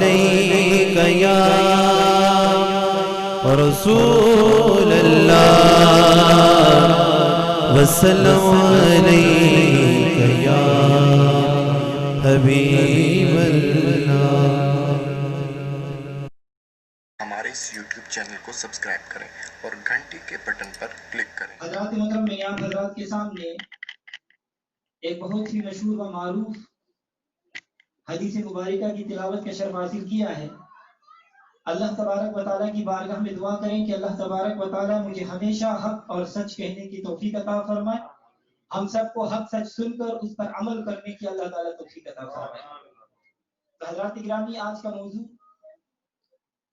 علیک یا رسول اللہ وسلم علیک یا حبیب اللہ۔ ہمارے اس یوٹیوب چینل کو سبسکرائب کریں اور گھنٹی کے بٹن پر کلک کریں۔ حضرات محترم، میں آپ حضرات کے سامنے ایک بہت ہی مشہور و معروف حدیث مبارکہ کی تلاوت کا شرف حاصل کیا ہے۔ اللہ تبارک و تعالیٰ کی بارگاہ میں دعا کریں کہ اللہ تبارک و تعالیٰ مجھے ہمیشہ حق اور سچ کہنے کی توفیق عطا فرمائے، ہم سب کو حق سچ سن کر اس پر عمل کرنے کی اللہ تعالیٰ توفیق عطا فرمائے۔ تو حضرات گرامی، آج کا موضوع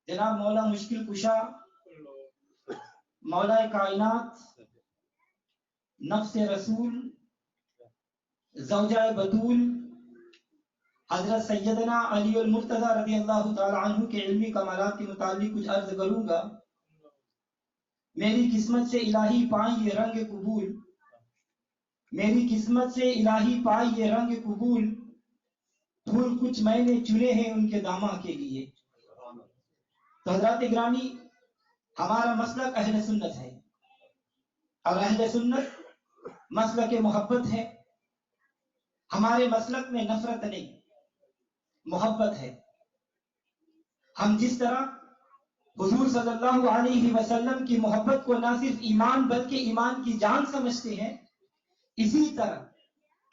جناب مولا مشکل کشا، مولا کائنات، نفس رسول، زوجہ بطول حضرت سیدنا علی المرتضی رضی اللہ تعالی عنہ کے علمی کمالات کے متعلق کچھ عرض کروں گا۔ میری قسمت سے الہی پائی یہ رنگ قبول، میری قسمت سے الہی پائی یہ رنگ قبول، پھول کچھ میں نے چنے ہیں ان کے داماں کے لیے۔ تو حضرات گرامی، ہمارا مسلک اہل سنت ہے، اور اہل سنت مسلک محبت ہے۔ ہمارے مسلک میں نفرت نہیں، محبت ہے۔ ہم جس طرح حضور صلی اللہ علیہ وسلم کی محبت کو نہ صرف ایمان بلکہ ایمان کی جان سمجھتے ہیں، اسی طرح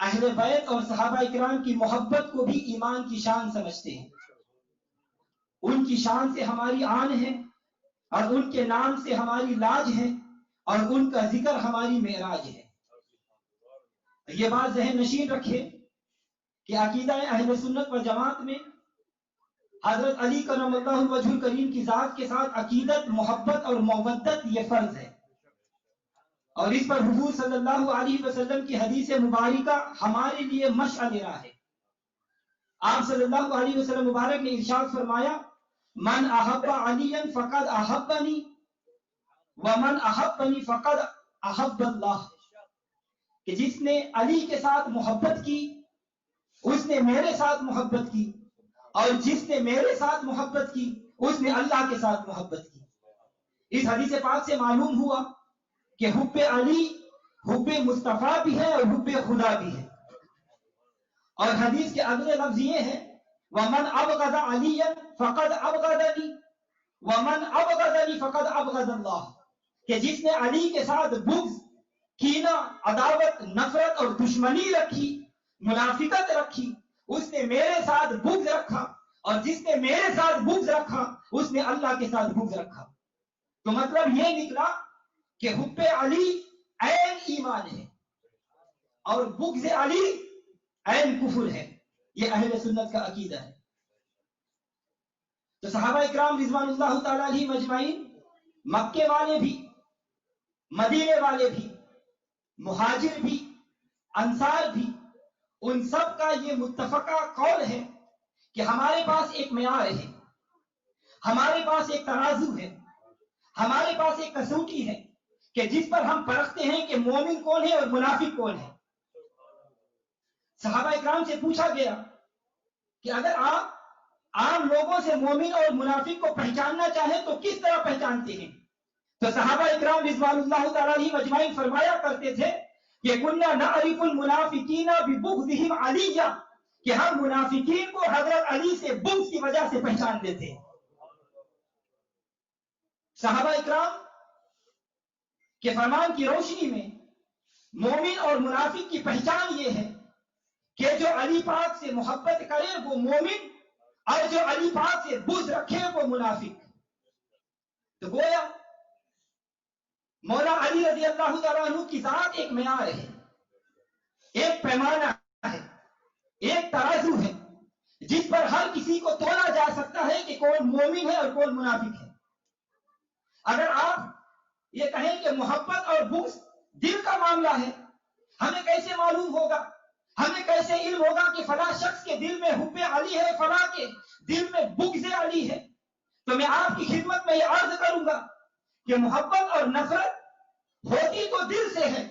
اہل بیت اور صحابہ اکرام کی محبت کو بھی ایمان کی شان سمجھتے ہیں۔ ان کی شان سے ہماری آن ہے، اور ان کے نام سے ہماری لاج ہے، اور ان کا ذکر ہماری معراج ہے۔ یہ بات ذہن نشین رکھے کہ عقیدہ اہل سنت و جماعت میں حضرت علی کرم اللہ وجہ الکریم کی ذات کے ساتھ عقیدت، محبت اور مودت یہ فرض ہے، اور اس پر حضور صلی اللہ علیہ وسلم کی حدیث مبارکہ ہمارے لیے مشعل راہ ہے۔ آپ صلی اللہ علیہ وسلم مبارک نے ارشاد فرمایا، من احب علیا فقد احبنی ومن احبنی فقد احب اللہ، کہ جس نے علی کے ساتھ محبت کی اس نے میرے ساتھ محبت کی، اور جس نے میرے ساتھ محبت کی اس نے اللہ کے ساتھ محبت کی۔ اس حدیث پاک سے معلوم ہوا کہ حب علی حب مصطفیٰ بھی ہے اور حب خدا بھی ہے۔ اور حدیث کے اگلے لفظ یہ ہے، وَمَنْ أَبْغَضَ عَلِيًّا فَقَدْ أَبْغَضَنِي وَمَنْ أَبْغَضَنِي فَقَدْ أَبْغَضَ اللَّهُ، کہ جس نے علی کے ساتھ بغض، کینہ، عداوت، نفرت اور دشمنی رکھی، منافقت رکھی، اس نے میرے ساتھ بغض رکھا، اور جس نے میرے ساتھ بغض رکھا اس نے اللہ کے ساتھ بغض رکھا۔ تو مطلب یہ نکلا کہ حب علی عین ایمان ہے، اور بغض علی عین کفر ہے۔ یہ اہل سنت کا عقیدہ ہے۔ تو صحابہ اکرام رضوان اللہ تعالی علیہ مجمعین، مکے والے بھی، مدینے والے بھی، مہاجر بھی، انصار بھی، ان سب کا یہ متفقہ قول ہے کہ ہمارے پاس ایک معیار ہے، ہمارے پاس ایک ترازو ہے، ہمارے پاس ایک کسوٹی ہے کہ جس پر ہم پرکھتے ہیں کہ مومن کون ہے اور منافق کون ہے۔ صحابہ اکرام سے پوچھا گیا کہ اگر آپ عام لوگوں سے مومن اور منافق کو پہچاننا چاہیں تو کس طرح پہچانتے ہیں؟ تو صحابہ اکرام رضوان اللہ تعالی علیہ مجمعین فرمایا کرتے تھے کہ کُنَّا نَعْرِفُ الْمُنَافِقِينَ بِبُغْضِهِمْ عَلِيًّا، کہ ہم منافقین کو حضرت علی سے بغض کی وجہ سے پہچان لیتے ہیں۔ صحابہ اکرام کے فرمان کی روشنی میں مومن اور منافق کی پہچان یہ ہے کہ جو علی پاک سے محبت کرے وہ مومن، اور جو علی پاک سے بغض رکھے وہ منافق۔ تو گویا مولا علی رضی اللہ تعالیٰ عنہ کی ذات ایک معیار ہے، ایک پیمانہ ہے، ایک ترازو ہے جس پر ہر کسی کو تولا جا سکتا ہے کہ کون مومن ہے اور کون منافق ہے۔ اگر آپ یہ کہیں کہ محبت اور بغض دل کا معاملہ ہے، ہمیں کیسے معلوم ہوگا، ہمیں کیسے علم ہوگا کہ فلاں شخص کے دل میں حب علی ہے، فلاں کے دل میں بغض علی ہے؟ تو میں آپ کی خدمت میں یہ عرض کروں گا کہ محبت اور نفرت ہوتی تو دل سے ہے،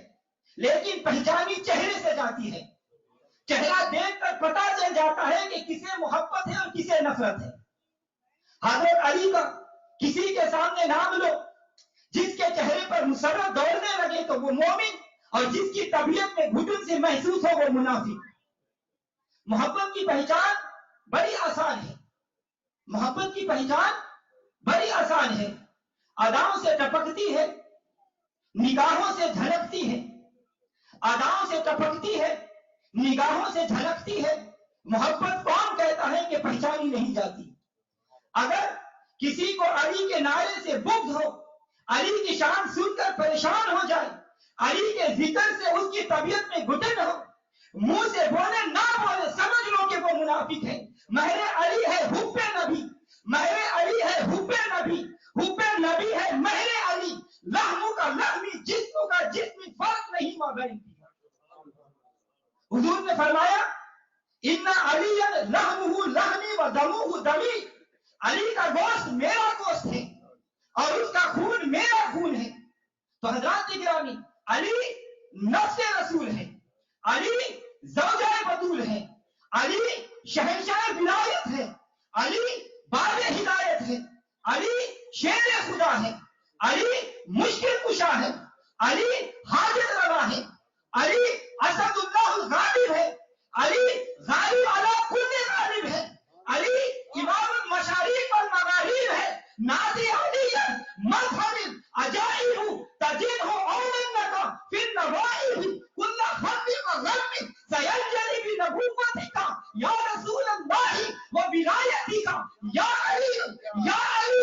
لیکن پہچانی چہرے سے جاتی ہے۔ چہرہ دیکھ کر پتہ چل جاتا ہے کہ کسے محبت ہے اور کسے نفرت ہے۔ حضرت علی کا کسی کے سامنے نام لو، جس کے چہرے پر مسرت دوڑنے لگے تو وہ مومن، اور جس کی طبیعت میں گھٹن سے محسوس ہو وہ منافق۔ محبت کی پہچان بڑی آسان ہے، محبت کی پہچان بڑی آسان ہے، اداؤں سے ٹپکتی ہے، نگاہوں سے جھلکتی ہے، اداؤں سے ٹپکتی ہے، نگاہوں سے جھلکتی ہے۔ محبت کون کہتا ہے کہ پہچانی نہیں جاتی؟ اگر کسی کو علی کے نعرے سے بغض ہو، علی کی شان سن کر پریشان ہو جائے، علی کے ذکر سے اس کی طبیعت میں گھٹن ہو، منہ سے بولے نہ بولے، سمجھ لو کہ وہ منافق ہے۔ مہر علی ہے حب نبی، مہر علی ہے حب نبی، حب نبی ہے مہر علی، لحم کا لحمی، جسم کا جسمی، فرق نہیں مابین کی۔ حضور نے فرمایا ان علی لحمہ لحمی و دمہ دمی، علی کا گوشت میرا گوشت ہے اور اس کا خون میرا خون ہے۔ تو حضرات گرامی، علی نفس رسول ہے، علی زوجہ بطول ہے، علی شہنشاہ ولایت ہے، علی باب ہدایت ہے، علی شیر خدا ہے، علی مشکل کشا ہے، علی حاجت روا ہے، علی اسد اللہ الغالب ہے، علی غالب علی کل غالب ہے، علی امام المشارق والمغارب ہے، نازی علی مذہب عجائب تجدہ اولنکا فی النوائب کل خط و غرب سینجلی بنبوتک یا رسول اللہ و ولایتک یا علی یا علی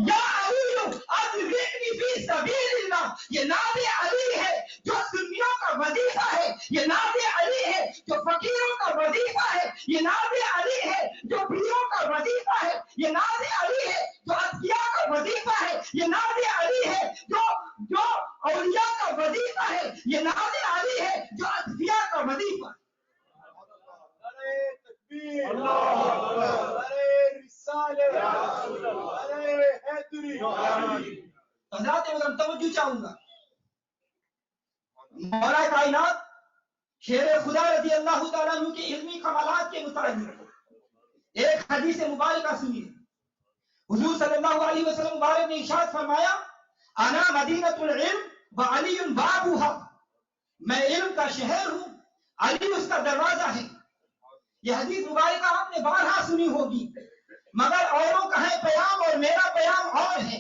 یا علی ادرکنی فی سبیل اللہ۔ یہ ناز علی ہے جو سنیوں کا وظیفہ ہے، یہ ناز علی ہے جو فقیروں کا وظیفہ ہے، یہ ناز علی ہے جو پیروں کا وظیفہ ہے، یہ ناز علی ہے جو اذکیاء کا وظیفہ ہے، یہ ناز علی ہے جو اولیاء کا وظیفہ ہے، یہ ناز علی ہے جو اذکیاء کا وظیفہ ہے۔ حضرات مگر توجہ چاہوں گا، مولا کائنات شیر خدا رضی اللہ تعالیٰ عنہ کے علمی کمالات کے متعلق ایک حدیث مبارکہ سنیے۔ حضور صلی اللہ علیہ وسلم مبارک نے ارشاد فرمایا انا مدینۃ العلم وعلی بابھا، میں علم کا شہر ہوں، علی اس کا دروازہ ہے۔ یہ حدیث مبارکہ آپ نے بارہا سنی ہوگی، مگر اوروں کا ہے پیام اور میرا پیام اور ہے،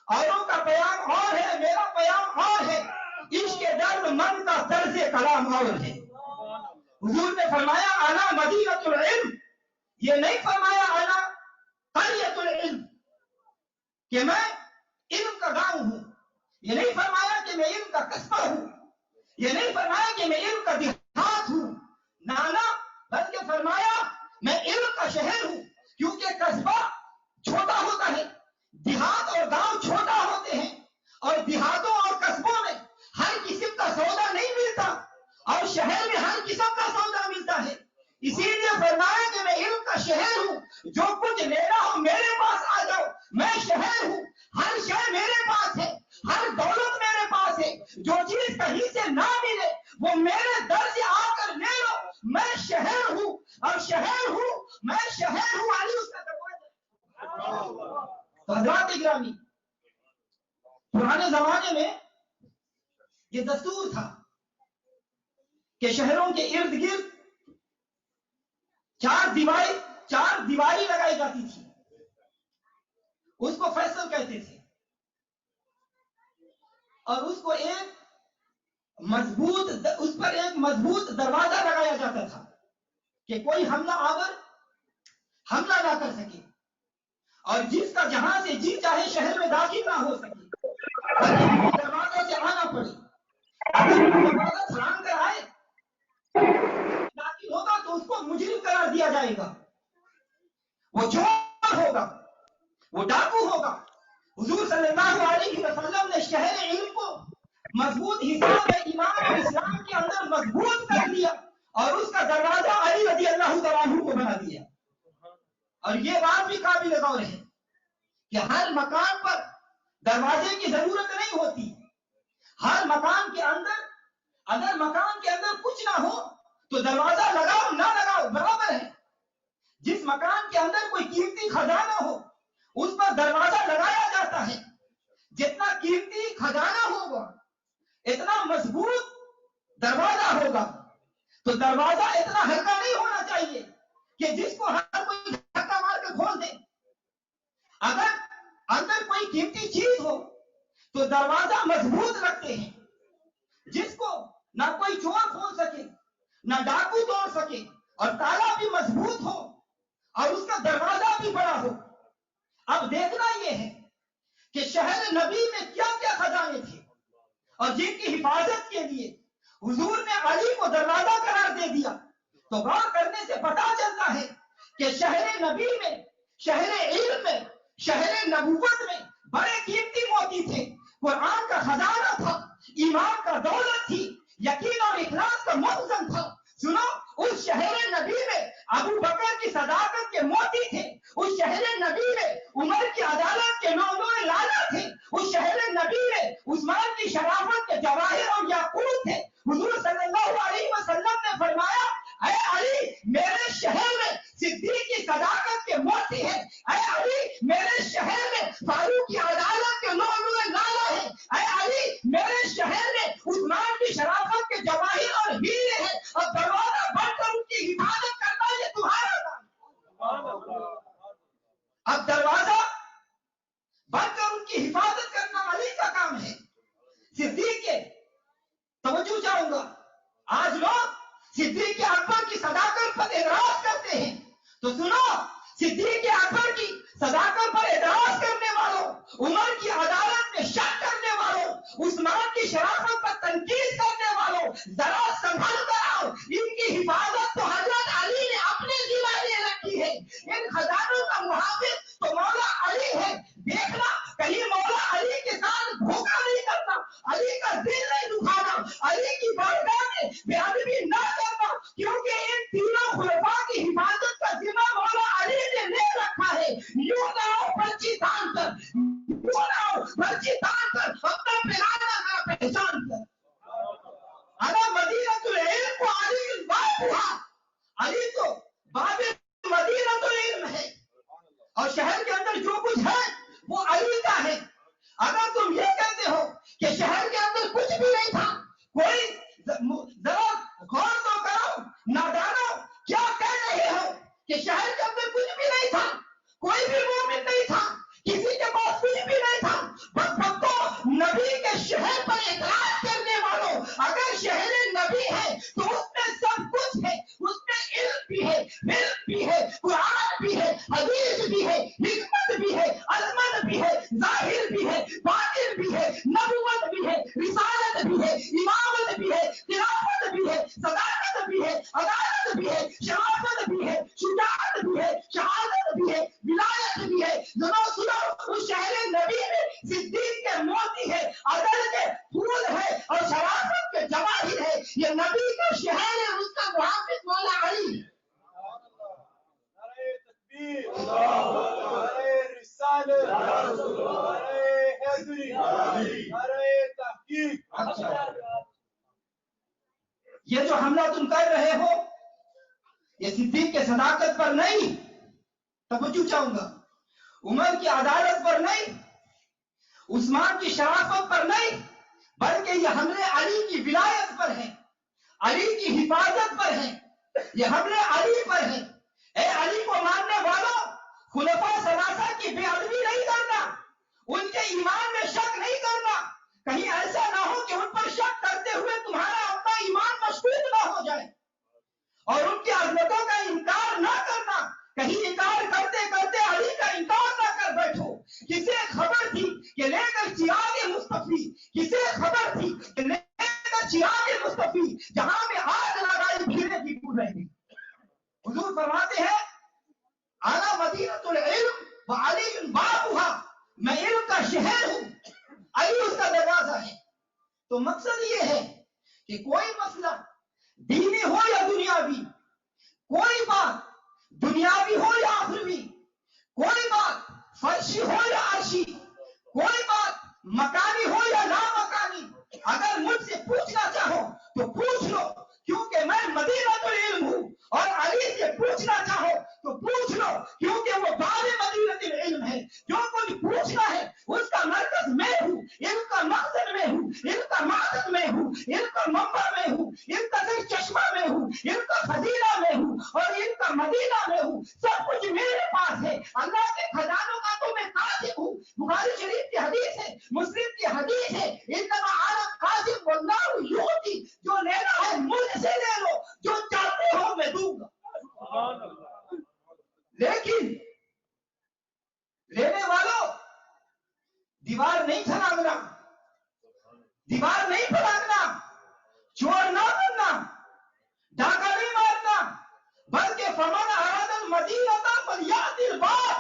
اوروں کا پیام اور ہے، میرا پیام اور ہے، عشق درد من کا طرز کلام اور ہے۔ حضور نے فرمایا انا مدینۃ العلم، یہ نہیں فرمایا انا قریۃ العلم کہ میں علم کا گاؤں ہوں، یہ نہیں فرمایا کہ میں علم کا قصبہ ہوں، یہ نہیں فرمایا کہ میں علم کا دیہات ہوں، نانا، بلکہ فرمایا میں علم کا شہر ہوں، کیونکہ قصبہ چھوٹا ہوتا ہے، دیہات اور گاؤں چھوٹا ہوتے ہیں، اور دیہاتوں اور قصبوں میں ہر قسم کا سودا نہیں ملتا، اور شہر میں ہر قسم کا سودا ملتا ہے۔ اسی لیے فرمایا کہ میں علم کا شہر ہوں، جو کچھ لینا ہو میرے پاس آ جاؤ، میں شہر ہوں، ہر شے میرے پاس ہے، ہر دولت میرے پاس ہے، جو چیز کہیں سے نہ ملے وہ میرے در سے آ کر لے لو، میں شہر ہوں، اور شہر ہوں، میں شہر ہوں، علی اس کا دروازہ۔ تو حضرات گرامی، پرانے زمانے میں یہ دستور تھا کہ شہروں کے ارد گرد چار دیواری لگائی جاتی تھی، اس کو فیصل کہتے تھے، اور اس کو اس پر ایک مضبوط دروازہ لگایا جاتا تھا کہ کوئی حملہ آور حملہ نہ کر سکے، اور جس کا جہاں سے جی چاہے شہر میں داخل نہ ہو سکے، بلکہ دروازے سے آنا پڑے۔ اگر دروازہ چھلانگ کر آئے داخل ہوگا تو اس کو مجرم قرار دیا جائے گا، وہ چور ہوگا، وہ ڈاکو ہوگا۔ حضور صلی اللہ علیہ وسلم نے شہر علم کو مضبوط حصوں میں ایمان اور اسلام کے اندر مضبوط کر دیا، اور اس کا دروازہ علی رضی اللہ تعالیٰ عنہ کو بنا دیا۔ اور یہ بات بھی قابل غور ہے کہ ہر مکان پر دروازے کی ضرورت نہیں ہوتی، ہر مکان کے اندر اگر مکان کے اندر کچھ نہ ہو تو دروازہ لگاؤ نہ لگاؤ برابر ہے۔ جس مکان کے اندر کوئی قیمتی خزانہ ہو، اس پر دروازہ لگایا جاتا ہے. جتنا قیمتی خزانہ ہوگا اتنا مضبوط دروازہ ہوگا. تو دروازہ اتنا ہلکا نہیں ہونا چاہیے کہ جس کو ہر کوئی دھکا مار کے کھول دے. اگر اندر کوئی قیمتی چیز ہو تو دروازہ مضبوط رکھتے ہیں جس کو نہ کوئی چور کھول سکے نہ ڈاکو توڑ سکے اور تالا بھی مضبوط ہو اور اس کا دروازہ بھی بڑا ہو. اب دیکھنا یہ ہے کہ شہر نبی میں کیا کیا خزانے تھے اور جن کی حفاظت کے لیے حضور نے علی کو دروازہ قرار دے دیا. تو غور کرنے سے پتا چلتا ہے کہ شہر نبی میں، شہر علم میں، شہر نبوت میں بڑے قیمتی موتی تھے. قرآن کا خزانہ تھا، ایمان کا دولت تھی، یقین اور اخلاص کا مخزن تھا. سنو، اس شہر نبی میں ابو بکر کی صداقت کے موتی تھے. اس شہر نبی میں عمر کی عدالت کے 9 لالہ تھے. اس شہر نبی میں عثمان کی شرافت کے جواہر اور یاقوت تھے. حضور صلی اللہ علیہ وسلم نے فرمایا، اے علی میرے شہر میں صدیق کی صداقت کے موتی ہے. اے علی میرے شہر میں فاروق کی عدالت کے 9 لالہ ہے. اے علی میرے شہر میں عثمان کی شرافت کے جواہر اور ہیرے ہیں. اور دروازہ بند کر ان کی حفاظت کرنا یہ تمہارا کام. اب دروازہ بند کر ان کی حفاظت کرنا علی کا کام ہے. صدیق کے توجہ چاہوں گا، آج لوگ صدیق اکبر کی صداقت پر اعتراض کرتے ہیں. تو سنو، صدیق اکبر کی صداقت پر اعتراض کرنے والوں، عمر کی عدالت میں شک کرنے والوں، عثمان کی شرافت پر تنقید کرنے والوں، ذرا سنبھل کر آؤ. ان کی حفاظت تو حضرت علی نے اپنے ذمہ لے رکھی ہے. ان خزانوں کا محافظ تو مولا علی ہے. دیکھنا کہیں مولا علی کے ساتھ دھوکہ نہیں کرنا، علی کا دل نہیں دکھانا، علی کی بارگاہ میں بے ادبی نہ کرنا، کیونکہ ان تینوں خلفاء کی حفاظت کا ذمہ مولا علی نے لے رکھا ہے. یوں نہ ہو پرچی تان کر، یوں نہ ہو پرچی تان کر اپنا پرانا پہچان کر. اگر مدینہ العلم کو علی باب ہوا، علی تو باب مدینہ العلم ہے اور شہر کے اندر جو کچھ ہے وہ علی کا ہے. اگر تم یہ کہتے ہو کہ شہر کے اندر کچھ بھی نہیں تھا، کوئی ذرا غور تو کرو، نادانو کیا کہہ رہے ہو کہ شہر کے اندر کچھ بھی نہیں تھا، کوئی بھی مومن نہیں تھا، کسی کے پاس کچھ بھی نہیں تھا. بدبختو، نبی کے شہر پر اعتراض کرنے والوں، اگر شہر نبی ہے تو اس میں سب کچھ ہے. اس میں علم بھی ہے، علم بھی ہے، قرآن بھی ہے، حدیث بھی ہے، حکمت بھی ہے، عظمت بھی ہے، ظاہر بھی ہے، باطن بھی ہے، نبوت بھی ہے، رسالت بھی ہے، امامت بھی ہے، خلافت بھی ہے، صداقت بھی ہے، عدالت بھی ہے، شرافت بھی ہے، شجاعت بھی ہے، شہادت بھی ہے، ولایت بھی ہے. سنو، اس شہر نبی میں صدیق کے موتی ہے، عدل کے پھول ہے اور شرافت کے جواہر ہے. یہ نبی کا شہر ہے، اس کا محافظ مولا علی. یہ جو حملہ تم کر رہے ہو یہ صدیق کے صداقت پر نہیں، توجہ چاہوں گا، عمر کی عدالت پر نہیں، عثمان کی شرافت پر نہیں، بلکہ یہ حملے علی کی ولایت پر ہیں، علی کی حفاظت پر ہیں. یہ حملے علی پر ہیں. اے علی کو ماننے والوں، خلفاء ثلاثہ کی بے ادبی نہیں کرنا، ان کے ایمان میں شک نہیں کرنا. کہیں ایسا نہ ہو کہ ان پر شک کرتے ہوئے تمہارا اپنا ایمان مشکوک نہ ہو جائے. اور ان کی عظمتوں کا انکار نہ کرنا، کہیں انکار کرتے کرتے علی کا انکار نہ کر بیٹھو. کسے خبر تھی کہ لے کر چراغ مصطفی، کسے خبر تھی کہ لے کر چراغ مصطفی جہاں میں آگ لگائی پھرنے کی پور رہے. حضور فرماتے ہیں، اعلیٰ مدینہ العلم وعلی بابھا، میں علم کا شہر ہوں، علی اس کا دروازہ ہے. تو مقصد یہ ہے کہ کوئی مسئلہ دینی ہو یا دنیاوی، کوئی بات دنیاوی ہو یا آخروی، کوئی بات فرشی ہو یا عرشی، کوئی بات مکانی ہو یا لامکانی، اگر مجھ سے پوچھنا چاہو تو پوچھ لو، کیونکہ میں مدینہ العلم ہوں. اور علی سے پوچھنا چاہو تو پوچھ لو، کیونکہ وہ باب مدینہ العلم ہے. جو کچھ میرے پاس ہے، اللہ کے خزانوں کا تو میں قاسم ہوں۔ بخاری شریف کی حدیث ہے، مسلم کی حدیث ہے، انما انا قاسم واللہ یعطی، جو لینا ہے مجھ سے لے لو، جو چاہتے ہو میں دوں گا۔ لیکن لینے والوں دیوار نہیں پھلانگنا، دیوار نہیں پھلانگنا، چور نہ بننا، ڈاکہ نہیں مارنا، بلکہ فمن اراد المدینہ فلیأتی الباب،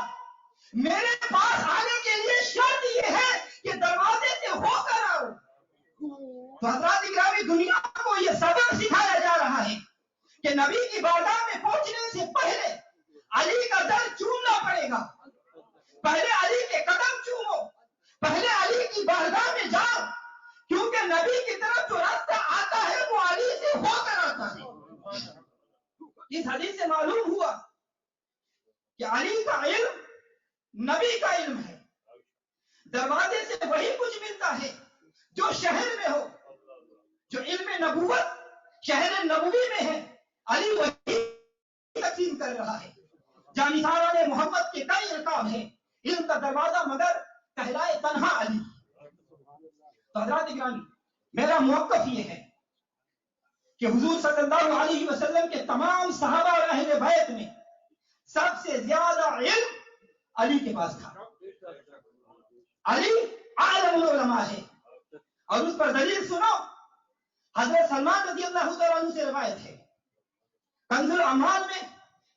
میرے پاس آنے کے لیے شرط یہ ہے کہ دروازے سے ہو کر آؤ۔ تو حضرات اکرامی، دنیا کو یہ سبق سکھایا جا رہا ہے کہ نبی کی بارگاہ میں پہنچنے سے پہلے علی کا در چومنا پڑے گا، پہلے علی کے قدم چومو، پہلے علی کی بارگاہ میں جاؤ، کیونکہ نبی کی طرف جو راستہ آتا ہے وہ علی سے ہو کر آتا ہے۔ اس حدیث سے معلوم ہوا کہ علی کا علم نبی کا علم ہے، دروازے سے وہی کچھ ملتا ہے جو شہر میں ہو، جو علم نبوت شہر نبوی میں ہے، علی وہی تقسیم کر رہا ہے۔ جانشاران محمد کے کئی القاب ہیں، علم کا دروازہ مگر کہلائے تنہا علی۔ تو حضرات اکرامی، میرا موقف یہ ہے کہ حضور صلی اللہ علیہ وسلم کے تمام صحابہ اور اہل بیت میں سب سے زیادہ علم علی کے پاس تھا۔ علی اعلم العلماء ہے، اور اس پر دلیل سنو، حضرت سلمان رضی اللہ تعالیٰ عنہ سے روایت ہے، کنز الاموال میں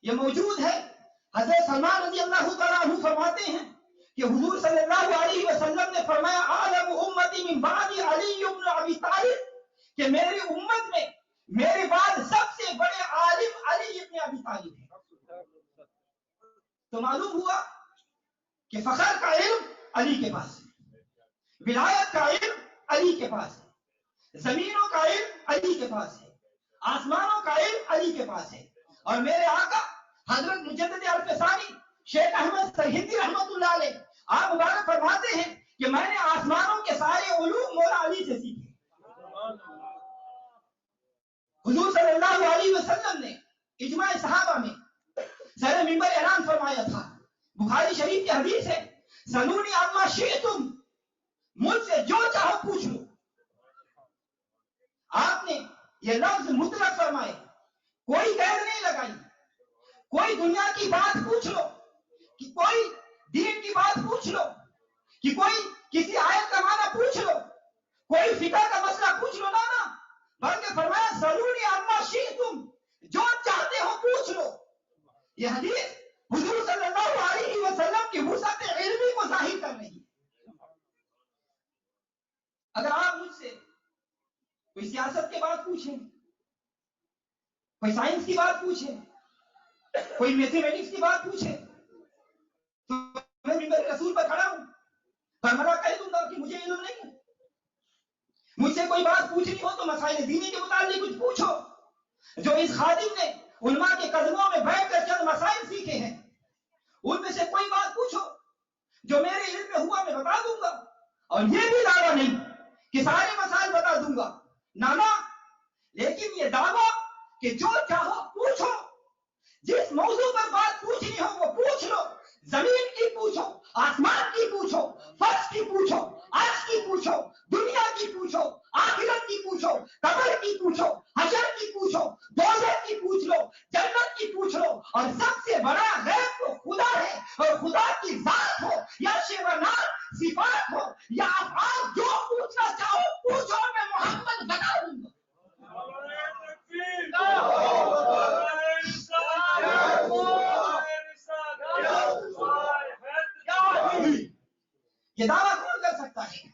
یہ موجود ہے۔ حضرت سلمان رضی اللہ تعالیٰ عنہ فرماتے ہیں کہ حضور صلی اللہ علیہ وسلم نے فرمایا اعلم امتی من بعد علی بن ابی طالب، کہ میری امت میں میرے بعد سب سے بڑے عالم علی ابن ابی طالب ہیں۔ تو معلوم ہوا کہ فخر کا علم علی کے پاس ہے، ولایت کا علم علی کے پاس ہے، زمینوں کا علم علی کے پاس ہے، آسمانوں کا علم علی کے پاس ہے۔ اور میرے آقا حضرت مجدد عرف ثانی شیخ احمد سرہندی رحمت اللہ علیہ، آپ مبارک فرماتے ہیں کہ میں نے آسمانوں کے سارے علوم مولا علی سے سیکھے۔ حضور صلی اللہ علیہ وسلم نے اجماع صحابہ میں سر منبر اعلان فرمایا تھا، بخاری شریف کی حدیث ہے، سلونی عما شئتم، مجھ سے جو چاہو پوچھ لو۔ آپ نے یہ لفظ مطلق فرمائے، کوئی قید نہیں لگائی، کوئی دنیا کی بات پوچھ لو، کہ کوئی دین کی بات پوچھ لو، کہ کوئی کسی آیت کا معنی پوچھ لو، کوئی فقہ کا مسئلہ پوچھ لو، نہ بلکہ فرمایا سلونی عما شئتم، جو چاہتے ہو پوچھ لو۔ یہ حدیث حضور صلی اللہ علیہ وسلم کی وسعت علمی کو ظاہر کر رہی ہے۔ اگر آپ مجھ سے کوئی سیاست کی بات پوچھیں، کوئی سائنس کی بات پوچھیں، کوئی میتھمیٹکس کی بات پوچھیں، تو میں منبر رسول پر کھڑا ہوں، برملا کہہ دوں گا کہ مجھے علم نہیں ہے۔ مجھ سے کوئی بات پوچھنی ہو تو مسائل دینی کے متعلق کچھ پوچھو۔ جو اس خادم نے علماء کے قدموں میں بیٹھ کر چند مسائل سیکھے ہیں، ان میں سے کوئی بات پوچھو، جو میرے علم میں ہوا میں بتا دوں گا، اور یہ بھی دعویٰ نہیں کہ سارے مسائل بتا دوں گا، نہ، لیکن یہ دعویٰ کہ جو چاہو پوچھو، جس موضوع پر بات پوچھنی ہو وہ پوچھ لو، زمین کی پوچھو، آسمان کی پوچھو، فرش کی پوچھو، عرش کی پوچھو، دنیا کی پوچھو، آخرت کی پوچھو، قبر کی پوچھو، حشر کی پوچھو، دوزخ کی پوچھ لو، جنت کی پوچھ لو، اور سب سے بڑا غیب تو خدا ہے، اور خدا کی ذات ہو یا شیونات صفات ہو یا افعال، جو پوچھنا چاہو پوچھو، میں محمد بتا دوں گا۔ یہ دعویٰ کون کر سکتا ہے؟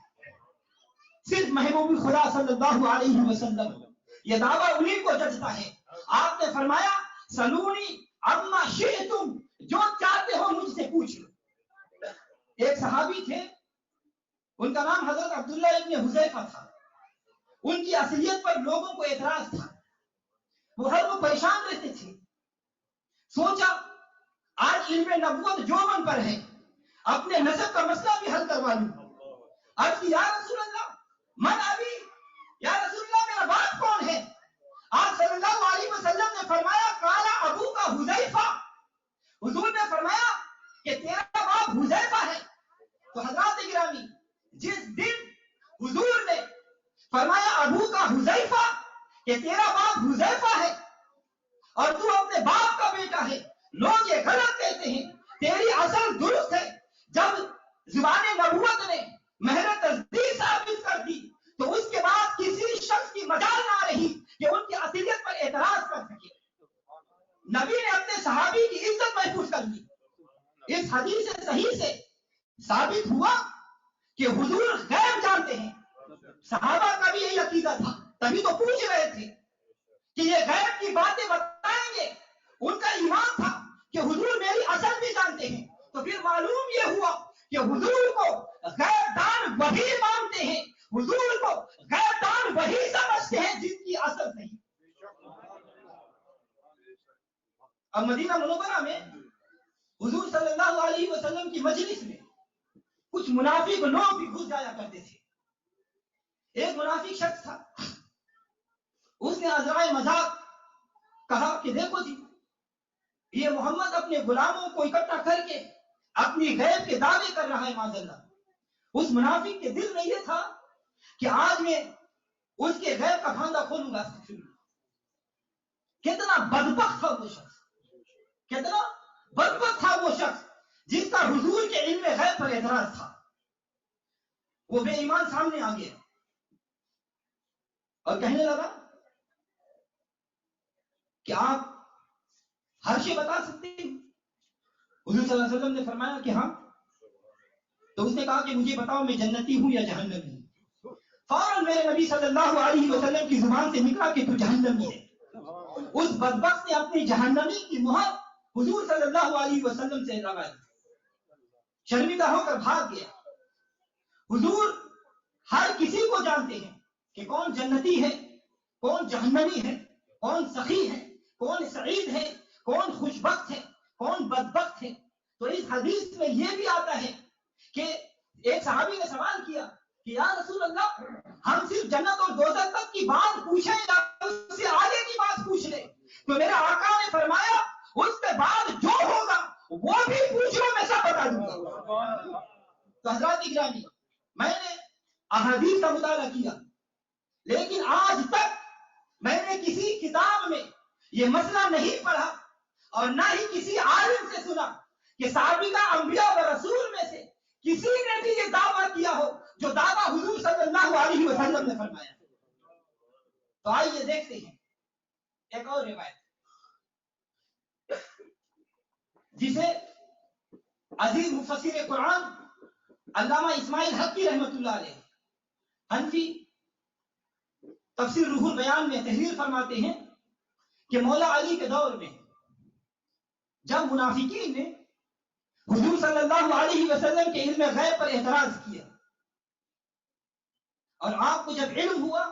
صرف محبوب خدا صلی اللہ علیہ وسلم۔ یہ دعویٰ انہیں کو جچتا ہے۔ آپ نے فرمایا سلونی عما شئتم، جو چاہتے ہو مجھ سے پوچھ لو۔ ایک صحابی تھے، ان کا نام حضرت عبداللہ ابن حذیفہ تھا۔ ان کی اصلیت پر لوگوں کو اعتراض تھا، وہ ہر وقت پریشان رہتے تھے۔ سوچا آج علم نبوت جو من پر ہے، اپنے نسب کا مسئلہ بھی حل کروا لوں۔ عرض کی یا رسول اللہ من ابی، یا رسول اللہ میرا باپ کون ہے؟ آپ صلی اللہ علیہ وسلم نے فرمایا کالا ابو کا حذیفہ۔ حضور نے فرمایا کہ تیرا باپ حذیفہ ہے. تو حضرات گرامی جس دن حضور نے فرمایا ابو کا حذیفہ کہ تیرا باپ حذیفہ ہے اور تو اپنے باپ کا بیٹا ہے, لوگ یہ غلط کہتے ہیں, تیری اصل درست ہے. جب زبان نبوت نے مہر تصدیق ثابت کر دی تو اس کے بعد کسی شخص کی مجال نہ رہی کہ ان کی اصلیت پر اعتراض کر سکے. نبی نے اپنے صحابی کی عزت محفوظ کر لی. اس حدیث صحیح سے ثابت ہوا کہ حضور غیب جانتے ہیں. صحابہ کا بھی یہی عقیدہ تھا, تبھی تو پوچھ رہے تھے کہ یہ غیب کی باتیں بتائیں گے. ان کا ایمان تھا کہ حضور میری اصل بھی جانتے ہیں. تو پھر معلوم یہ ہوا کہ حضور کو غیب دان وہی مانتے ہیں, حضور کو غیب دان وہی سمجھتے ہیں جن کی اصل نہیں. اب مدینہ منورہ میں حضور صلی اللہ علیہ وسلم کی مجلس میں کچھ منافق لوگ بھی گھس جایا کرتے تھے. ایک منافق شخص تھا, اس نے عذرائے مذاق کہا کہ دیکھو جی, یہ محمد اپنے غلاموں کو اکٹھا کر کے اپنی غیب کے دعوے کر رہا ہے معاذ اللہ. اس منافق کے دل میں یہ تھا کہ آج میں اس کے غیب کا کھاندہ کھولوں گا. کتنا بدبخت تھا وہ شخص, کتنا بدبخت تھا وہ شخص جس کا حضور کے علم غیب پر اعتراض تھا. وہ بے ایمان سامنے آ گیا اور کہنے لگا کہ آپ ہر شے بتا سکتے ہیں. حضور صلی اللہ علیہ وسلم نے فرمایا کہ ہاں. تو اس نے کہا کہ مجھے بتاؤ میں جنتی ہوں یا جہنمی ہوں. فوراً میرے نبی صلی اللہ علیہ وسلم کی زبان سے نکلا کہ تو جہنمی ہے. اس بدبخت نے اپنی جہنمی کی مہر حضور صلی اللہ علیہ وسلم سے لگائی, شرمندہ ہو کر بھاگ گیا. حضور ہر کسی کو جانتے ہیں کہ کون جنتی ہے, کون جہنمی ہے, کون سخی ہے, کون سعید ہے, کون خوشبخت ہے, کون بدبخت ہے. تو اس حدیث میں یہ بھی آتا ہے کہ ایک صحابی نے سوال کیا کہ یا رسول اللہ, ہم صرف جنت اور دوزخ تک کی بات پوچھیں یا اس سے آگے کی بات پوچھ لیں؟ تو میرے آقا نے فرمایا اس کے بعد جو ہوگا وہ بھی پوچھ لو, میں سب بتا دوں گا. تو حضرات گرامی, میں نے احادیث کا مطالعہ کیا, لیکن آج تک میں نے کسی کتاب میں یہ مسئلہ نہیں پڑھا اور نہ ہی کسی عالم سے سنا کہ سابقہ انبیاء و رسول میں سے کسی نے بھی یہ دعویٰ کیا ہو جو دعویٰ حضور صلی اللہ علیہ وسلم نے فرمایا. تو آئیے دیکھتے ہیں ایک اور روایت جسے عظیم مفسر قرآن علامہ اسماعیل حقی رحمۃ اللہ علیہ حنفی تفسیر روح البیان میں تحریر فرماتے ہیں کہ مولا علی کے دور میں جب منافقین نے حضور صلی اللہ علیہ وسلم کے علم غیب پر اعتراض کیا اور آپ کو جب علم ہوا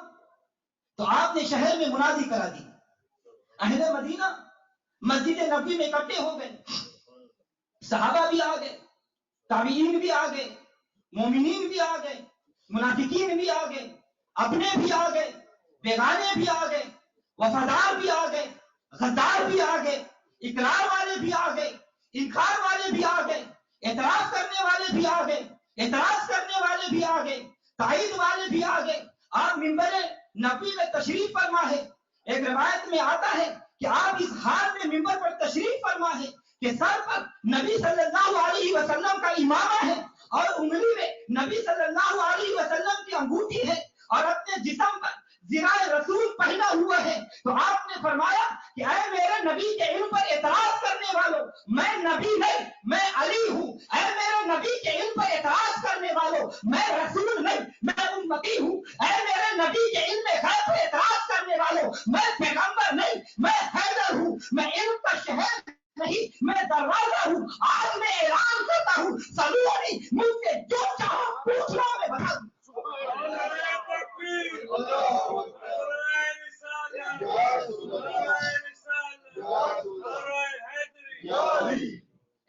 تو آپ نے شہر میں منادی کرا دی. اہل مدینہ مسجد نبوی میں اکٹھے ہو گئے, صحابہ بھی آ گئے, تابعین بھی آ گئے, مومنین بھی آ گئے, منافقین بھی آ گئے, اپنے بھی آ گئے, بیگانے بھی آ گئے, وفادار بھی آ گئے, غدار بھی آ گئے, اقرار والے بھی آ گئے, انکار والے بھی آ گئے, اعتراض کرنے والے بھی آ گئے, اعتراض کرنے والے بھی آ گئے, تائید والے بھی آ گئے. آپ منبر نبوی میں تشریف فرما ہے. ایک روایت میں آتا ہے کہ آپ اس حال میں منبر پر تشریف فرما ہے کہ سر پر نبی صلی اللہ علیہ وسلم کا امامہ ہے اور انگلی میں نبی صلی اللہ علیہ وسلم کی انگوٹھی ہے اور اپنے جسم پر زرائے رسول پہنا ہوا ہے. تو آپ نے فرمایا کہ اے میرے نبی کے علم پر اعتراض کرنے والوں, میں نبی نہیں میں علی ہوں. اے میرے نبی کے علم پر اعتراض کرنے والوں, میں رسول نہیں میں امتی ہوں. اے میرے نبی کے علم غیب پر اعتراض کرنے والوں, میں پیغمبر نہیں میں حیدر ہوں. میں علم کا شہر نہیں میں دروازہ ہوں. آج میں اعلان کرتا ہوں, سلونی مجھ سے جو چاہو پوچھ لو میں بتا دوں.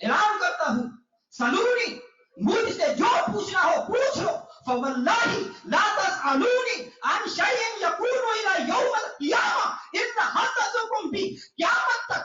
اعلان کرتا ہوں, سلونی مجھ سے جو پوچھنا ہو پوچھ لو. فواللہ لا تسألونی عن شیء یکون الی یوم القیامہ ان حدثکم بھی, قیامت تک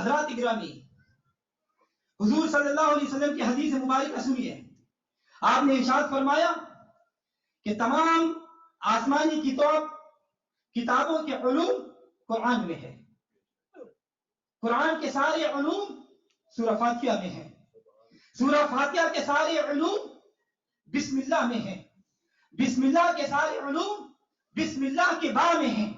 حضرات گرامی، حضور صلی اللہ علیہ وسلم کی حدیث مبارکہ سنیے. آپ نے ارشاد فرمایا کہ تمام آسمانی کتابوں کے علوم قرآن میں ہے. قرآن کے سارے علوم سورہ فاتحہ میں ہیں. سورہ فاتحہ کے سارے علوم بسم اللہ میں ہیں. بسم اللہ کے سارے علوم بسم اللہ کے با میں ہیں.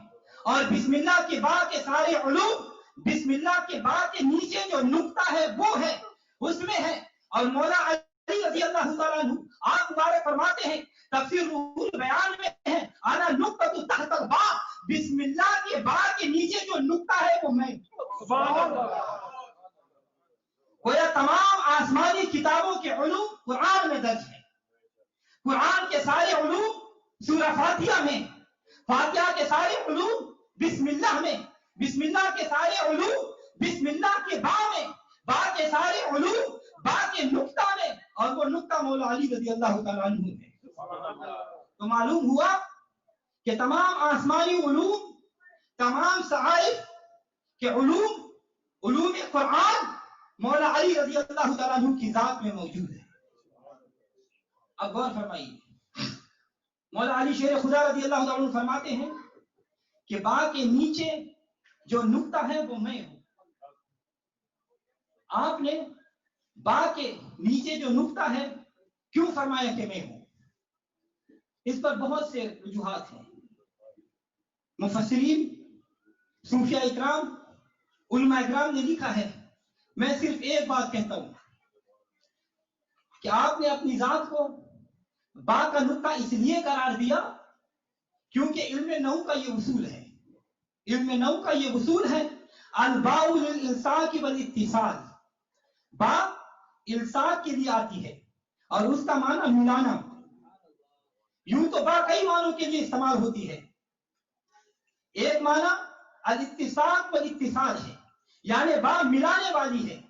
اور بسم اللہ کے با کے سارے علوم بسم اللہ کے با کے نیچے جو نقطہ ہے وہ ہے، اس میں ہے. اور مولا علی رضی اللہ تعالیٰ عنہ آپ مبارک فرماتے ہیں تفسیر روح البیان میں ہے انا نقطۃ تحت البا، بسم اللہ کے با کے نیچے جو نقطہ ہے وہ میں. سبحان اللہ. گویا تمام آسمانی کتابوں کے علوم قرآن میں درج ہے. قرآن کے سارے علوم سورہ فاتحہ میں، فاتحہ کے سارے علوم بسم اللہ میں، بسم اللہ کے سارے علوم بسم اللہ کے با میں، با کے سارے علوم با کے نقطہ میں، اور وہ نقطہ مولا علی رضی اللہ تعالیٰ عنہ ہے. تو معلوم ہوا کہ تمام آسمانی علوم، تمام صحائف کے علوم قرآن مولا علی رضی اللہ تعالیٰ عنہ کی ذات میں موجود ہے. اب غور فرمائیے، مولا علی شیر خدا رضی اللہ تعالیٰ عنہ فرماتے ہیں کہ با کے نیچے جو نقطہ ہے وہ میں ہوں. آپ نے با کے نیچے جو نقطہ ہے کیوں فرمایا کہ میں ہوں؟ اس پر بہت سے وجوہات ہیں. مفسرین، صوفیاء اکرام، علماء اکرام نے لکھا ہے. میں صرف ایک بات کہتا ہوں کہ آپ نے اپنی ذات کو با کا نقطہ اس لیے قرار دیا کیونکہ علم نحو کا یہ اصول ہے. علم نحو کا یہ اصول ہے الباء للالصاق والاتصال. با الصاق کے لیے آتی ہے اور اس کا معنی ملانا. یوں تو با کئی معنوں کے لیے استعمال ہوتی ہے. ایک معنی الاتصاق والاتصال ہے، یعنی با ملانے والی ہے.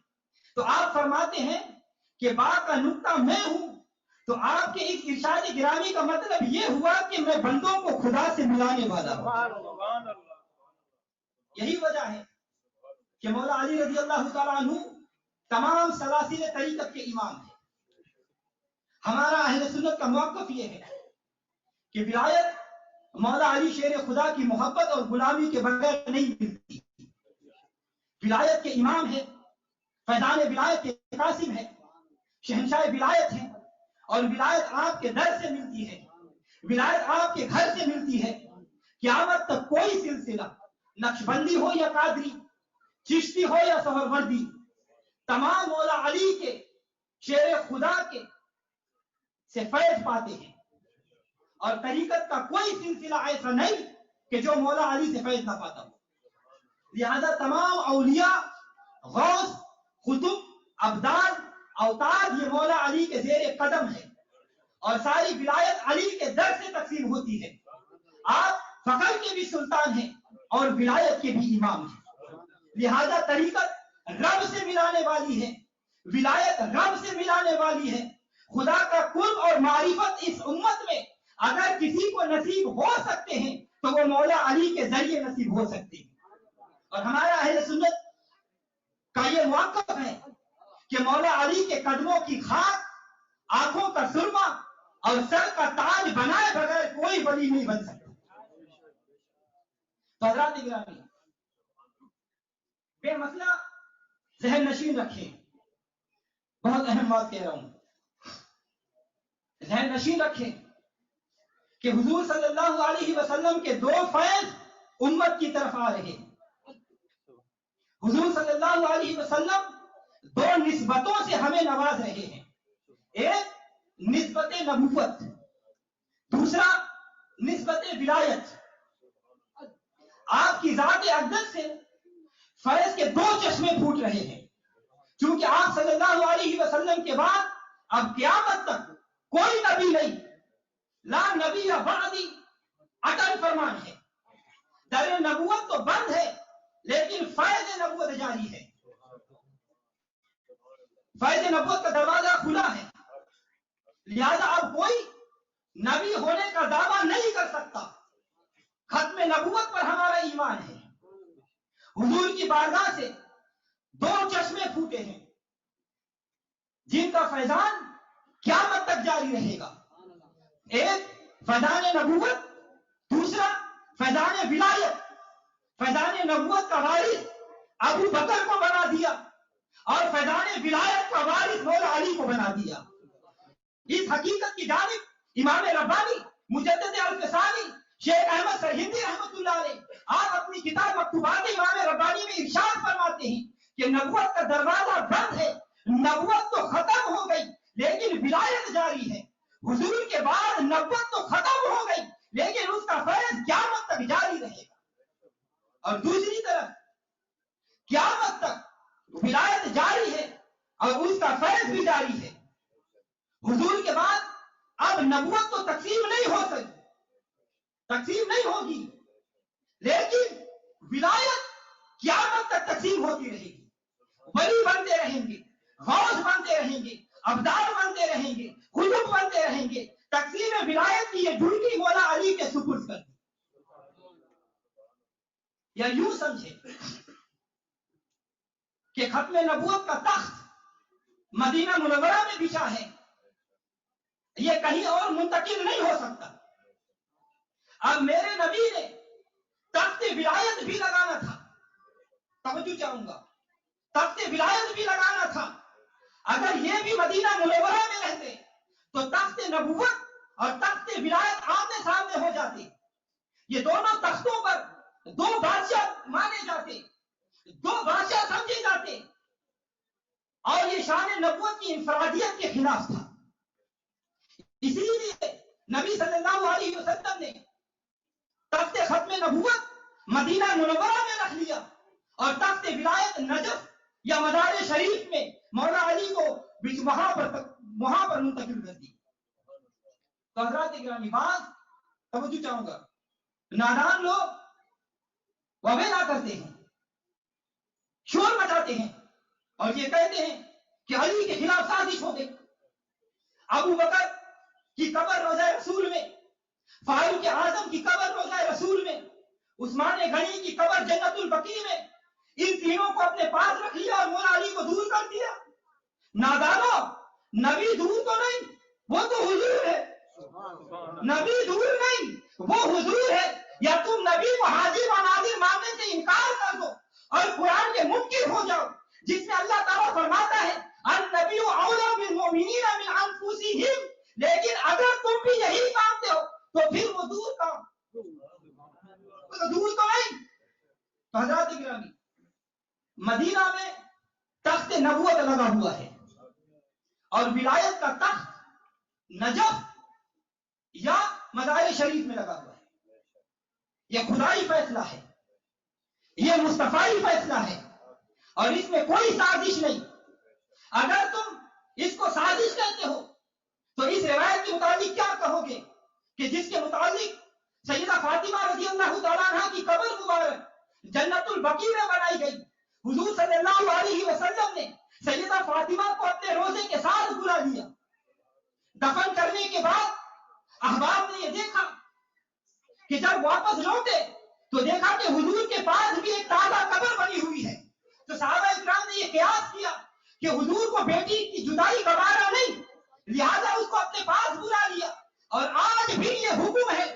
تو آپ فرماتے ہیں کہ با کا نقطہ میں ہوں، تو آپ کے اس ارشاد گرامی کا مطلب یہ ہوا کہ میں بندوں کو خدا سے ملانے والا ہوں. یہی وجہ ہے کہ مولا علی رضی اللہ تعالیٰ عنہ تمام سلاسل طریقت کے امام ہیں. ہمارا اہل سنت کا موقف یہ ہے کہ ولایت مولا علی شیر خدا کی محبت اور غلامی کے بغیر نہیں ملتی. ولایت کے امام ہے، فیضان ولایت کے قاسم ہے، شہنشاہ ولایت ہے، اور ولایت آپ کے در سے ملتی ہے، ولایت آپ کے گھر سے ملتی ہے. قیامت تک کوئی سلسلہ، نقشبندی ہو یا قادری، چشتی ہو یا سہروردی، تمام مولا علی کے شیر خدا کے سے فیض پاتے ہیں. اور طریقت کا کوئی سلسلہ ایسا نہیں کہ جو مولا علی سے فیض نہ پاتا ہو. لہذا تمام اولیاء، غوث، قطب، ابدال، اوتاد یہ مولا علی کے زیر قدم ہے، اور ساری ولایت علی کے در سے تقسیم ہوتی ہے. آپ فقر کے بھی سلطان ہیں اور ولایت کے بھی امام ہیں. لہذا طریقت رب سے ملانے والی ہے، ولایت رب سے ملانے والی ہے. خدا کا قرب اور معرفت اس امت میں اگر کسی کو نصیب ہو سکتے ہیں تو وہ مولا علی کے ذریعے نصیب ہو سکتے ہیں. اور ہمارا اہل سنت کا یہ موقف ہے کہ مولا علی کے قدموں کی خاک، آنکھوں کا سرما اور سر کا تاج بنائے بغیر کوئی ولی نہیں بن سکتا. تو حضرات گرامی، بے مسئلہ ذہن نشین رکھیں. بہت اہم بات کہہ رہا ہوں، ذہن نشین رکھیں کہ حضور صلی اللہ علیہ وسلم کے دو فیض امت کی طرف آ رہے ہیں. حضور صلی اللہ علیہ وسلم دو نسبتوں سے ہمیں نواز رہے ہیں. ایک نسبت نبوت، دوسرا نسبت ولایت. آپ کی ذات اقدس سے فیض کے دو چشمے پھوٹ رہے ہیں. چونکہ آپ صلی اللہ علیہ وسلم کے بعد اب قیامت تک کوئی نبی نہیں، لا نبی بعدی، اٹل فرمان ہے. در نبوت تو بند ہے لیکن فیض نبوت جاری ہے. فیض نبوت کا دروازہ کھلا ہے. لہذا اب کوئی نبی ہونے کا دعویٰ نہیں کر سکتا. ختم نبوت پر ہمارا ایمان ہے. حضور کی بارگاہ سے دو چشمے پھوٹے ہیں جن کا فیضان قیامت تک جاری رہے گا. ایک فیضان نبوت، دوسرا فیضان ولایت. فیضان نبوت کا وارث ابو بکر کو بنا دیا اور فیضان ولایت کا وارث مولا علی کو بنا دیا. اس حقیقت کی جانب امام ربانی مجدد الفسانی شیخ احمد سرہندی رحمۃ اللہ علیہ آپ اپنی کتاب مکتوبات امام ربانی میں ارشاد فرماتے ہیں کہ نبوت کا دروازہ بند ہے، نبوت تو ختم ہو گئی لیکن ولایت جاری ہے. حضور کے بعد نبوت تو ختم ہو گئی لیکن اس کا فیض قیامت تک جاری رہے گا. اور دوسری طرف قیامت تک ولایت جاری ہے اور اس کا فیض بھی جاری ہے. حضور کے بعد اب نبوت تو تقسیم نہیں ہو سکتی، تقسیم نہیں ہوگی، لیکن ولایت قیامت تک تقسیم ہوتی رہے گی. ولی بنتے رہیں گے، غوث بنتے رہیں گے، ابدال بنتے رہیں گے، قطب بنتے رہیں گے. تقسیم ولایت کی یہ ڈیوٹی مولا علی کے سپرد کر دی. یا یوں سمجھے کہ ختم نبوت کا تخت مدینہ منورہ میں بچھا ہے، یہ کہیں اور منتقل نہیں ہو سکتا. اب میرے نبی نے تخت ولایت بھی لگانا تھا، توجہ چاہوں گا، تخت ولایت بھی لگانا تھا. اگر یہ بھی مدینہ منورہ میں رہتے تو تخت نبوت اور تخت ولایت آمنے سامنے ہو جاتے. یہ دونوں تختوں پر دو بادشاہ مانے جاتے، دو بادشاہ سمجھے جاتے، اور یہ شان نبوت کی انفرادیت کے خلاف تھا. اسی لیے نبی صلی اللہ علیہ وسلم نے تخت ختم نبوت مدینہ منورہ میں رکھ لیا اور تخت ولایت نجف یا مزار شریف میں مولا علی کو وہاں پر منتقل کر دی. تو حضرات گرامی بات توجہ چاہوں گا، نادان لوگ وبیلا کرتے ہیں، شور مچاتے ہیں اور یہ کہتے ہیں کہ علی کے خلاف سازش ہو گئی. ابو بکر کی قبر روضہ رسول میں، فاروق اعظم کی قبر روضہ رسول میں، عثمان غنی کی قبر جنت البقیع میں، ان تینوں کو اپنے پاس رکھ لیا اور مولا علی کو دور کر دیا. نادانو، نبی دور تو نہیں، وہ تو حضور ہے. نبی دور نہیں، وہ حضور ہے. یا تم نبی کو حاضر و ناظر ماننے سے انکار کر دو اور قرآن کے منکر ہو جاؤ جس میں اللہ تعالیٰ فرماتا ہے النبی اولی بالمؤمنین من انفسہم. لیکن اگر تم بھی یہی مانتے ہو تو پھر وہ دور کا دور تو نہیں. تو حضرات گرامی، مدینہ میں تخت نبوت لگا ہوا ہے اور ولایت کا تخت نجف یا مزار شریف میں لگا ہوا ہے. یہ خدائی فیصلہ ہے، یہ مصطفی فیصلہ ہے اور اس میں کوئی سازش نہیں. اگر تم اس کو سازش کہتے ہو تو اس روایت کے متعلق کیا کہو گے کہ جس کے متعلق سیدہ فاطمہ رضی اللہ تعالیٰ عنہ کی قبر مبارک جنت البقیع میں بنائی گئی. حضور صلی اللہ علیہ وسلم نے سیدہ فاطمہ کو اپنے روزے کے ساتھ بلا لیا. دفن کرنے کے بعد احباب نے یہ دیکھا کہ جب واپس لوٹے تو دیکھا کہ حضور کے پاس بھی ایک تازہ قبر بنی ہوئی ہے. تو صحابہ اکرام نے یہ قیاس کیا کہ حضور کو بیٹی کی جدائی گوارا نہیں، لہذا اس کو اپنے پاس بلا لیا. اور آج بھی یہ حکم ہے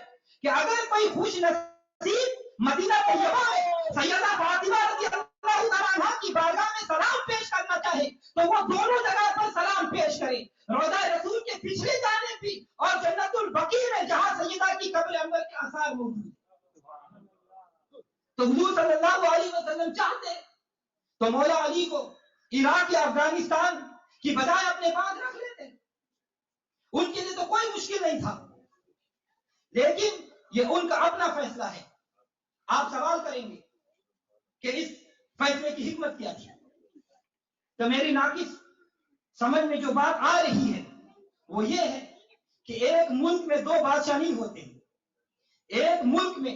کہ اگر کوئی خوش نصیب مدینہ طیبہ میں سیدہ فاطمہ رضی اللہ تعالیٰ عنہ کی بارگاہ میں سلام پیش کرنا چاہے تو وہ دونوں جگہ پر سلام پیش کرے، روضہ رسول کے پچھلی جانب بھی اور جنت البقیع میں جہاں سیدہ کی قبر انور کے آثار موجود ہیں. تو حضور صلی اللہ علیہ وسلم چاہتے تو مولا علی کو عراق یا افغانستان کی بجائے اپنے پاس رکھ لیتے، ان کے لیے تو کوئی مشکل نہیں تھا. لیکن یہ ان کا اپنا فیصلہ ہے. آپ سوال کریں گے کہ اس فیصلے کی حکمت کیا تھی؟ تو میری ناقص سمجھ میں جو بات آ رہی ہے وہ یہ ہے کہ ایک ملک میں دو بادشاہ نہیں ہوتے، ایک ملک میں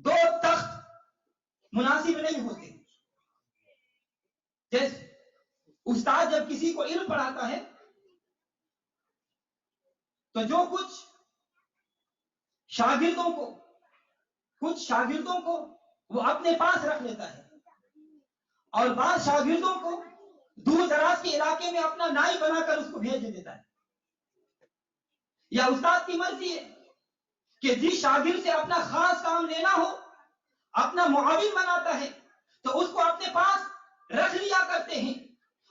دو تخت مناسب نہیں ہوتے. جیسے استاد جب کسی کو علم پڑھاتا ہے تو جو کچھ شاگردوں کو وہ اپنے پاس رکھ لیتا ہے اور بعض شاگردوں کو دور دراز کے علاقے میں اپنا نائی بنا کر اس کو بھیج دیتا ہے. یا استاد کی مرضی ہے کہ جس شاگرد سے اپنا خاص کام لینا ہو اپنا معاون بناتا ہے تو اس کو اپنے پاس رکھ لیا کرتے ہیں,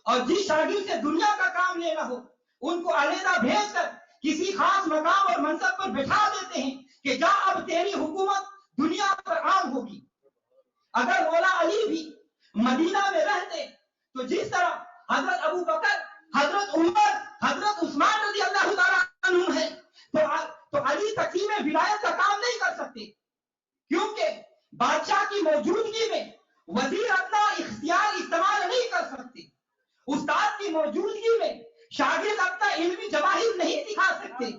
اور جس شاگرد سے دنیا کا کام لینا ہو ان کو علیحدہ بھیج کر کسی خاص مقام اور منصب پر بٹھا دیتے ہیں کہ جا اب تیری حکومت دنیا پر عام ہوگی. اگر مولا علی بھی مدینہ میں رہتے تو جس طرح حضرت ابو بکر, حضرت عمر, حضرت عثمان رضی اللہ تعالیٰ عنہ ہے تو علی تقسیم ولایت کا کام نہیں کر سکتے, کیونکہ بادشاہ کی موجودگی میں وزیر اپنا اختیار استعمال نہیں کر سکتے, استاد کی موجودگی میں شاگرد اپنا علمی جواہر نہیں دکھا سکتے,